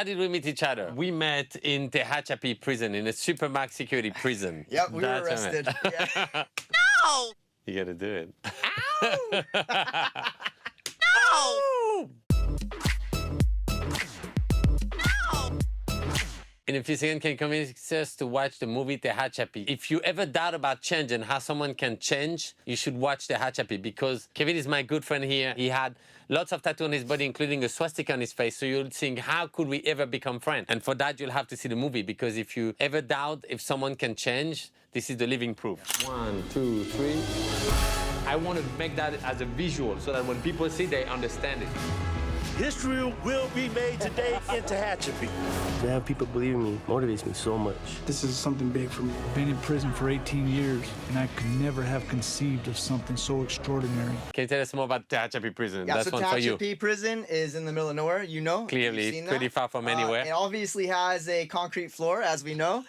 how did we meet each other? We met in Tehachapi prison, in a super max security prison. Yep, we were That's arrested. Yeah. No! You gotta do it. Ow! No! In a few seconds, can you convince us to watch the movie Tehachapi? If you ever doubt about change and how someone can change, you should watch Tehachapi, because Kevin is my good friend here. He had lots of tattoos on his body, including a swastika on his face. So you'll think, how could we ever become friends? And for that, you'll have to see the movie, because if you ever doubt if someone can change, this is the living proof. 1, 2, 3. I want to make that as a visual so that when people see, they understand it. History will be made today in Tehachapi. To have people believe in me motivates me so much. This is something big for me. I've been in prison for 18 years, and I could never have conceived of something so extraordinary. Can you tell us more about Tehachapi prison? Yeah, That's so one for you. Tehachapi prison is in the middle of nowhere, you know. Clearly, You've seen pretty that. far from anywhere. It obviously has a concrete floor, as we know.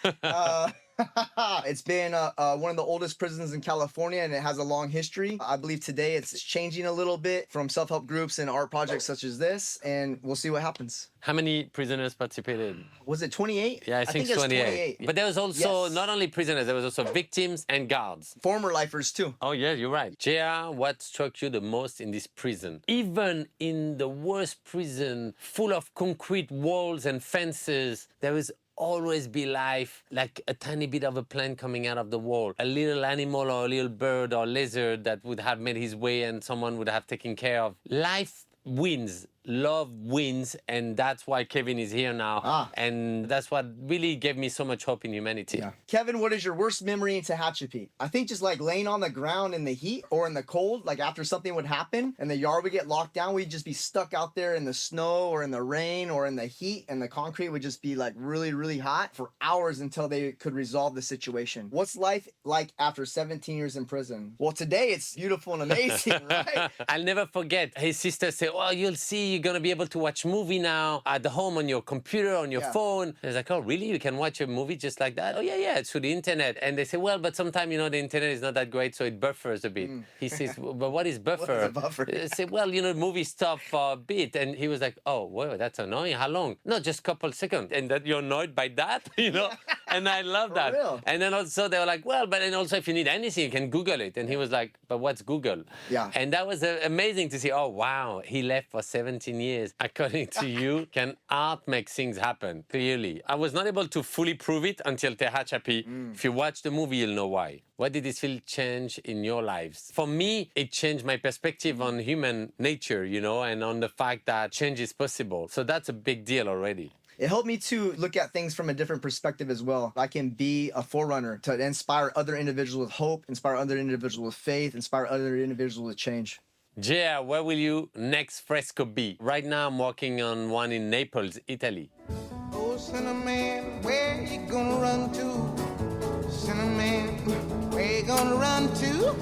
It's been one of the oldest prisons in California, and it has a long history. I believe today it's changing a little bit from self-help groups and art projects such as this, and we'll see what happens. How many prisoners participated? Was it 28? Yeah, I think it's 28. But there was also Yes. not only prisoners, there was also victims and guards. Former lifers too. Oh, yeah, you're right. Jia, what struck you the most in this prison? Even in the worst prison, full of concrete walls and fences, there was always be life, like a tiny bit of a plant coming out of the wall, a little animal or a little bird or lizard that would have made his way and someone would have taken care of. Life wins. Love wins, and that's why Kevin is here now. And that's what really gave me so much hope in humanity. Yeah. Kevin, what is your worst memory in Tehachapi? I think just like laying on the ground in the heat or in the cold, like after something would happen and the yard would get locked down, we'd just be stuck out there in the snow or in the rain or in the heat, and the concrete would just be like really, really hot for hours until they could resolve the situation. What's life like after 17 years in prison? Well, today it's beautiful and amazing, right? I'll never forget, his sister said, oh, you'll see, you're going to be able to watch movie now at the home on your computer, on your phone. And I was like, oh, really? You can watch a movie just like that? Oh, yeah, it's through the internet. And they say, well, but sometimes, you know, the internet is not that great, so it buffers a bit. He says, but what is buffer? What is a buffer? I say, well, you know, movie stop for a bit. And he was like, oh, wow, that's annoying. How long? No, just a couple seconds. And that you're annoyed by that, you know? And I love that. real. And then also they were like, well, but then also if you need anything, you can Google it. And he was like, but what's Google? Yeah. And that was amazing to see. Oh, wow, he left for 17 years. According to you, can art make things happen? Clearly. I was not able to fully prove it until Tehachapi. If you watch the movie, you'll know why. What did this film change in your lives? For me, it changed my perspective on human nature, you know, and on the fact that change is possible. So that's a big deal already. It helped me to look at things from a different perspective as well. I can be a forerunner to inspire other individuals with hope, inspire other individuals with faith, inspire other individuals with change. Jia, where will you next fresco be? Right now, I'm working on one in Naples, Italy. Oh, Cinnamon, where you gonna run to? Cinnamon, where you gonna run to?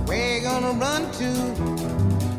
Where you gonna run to?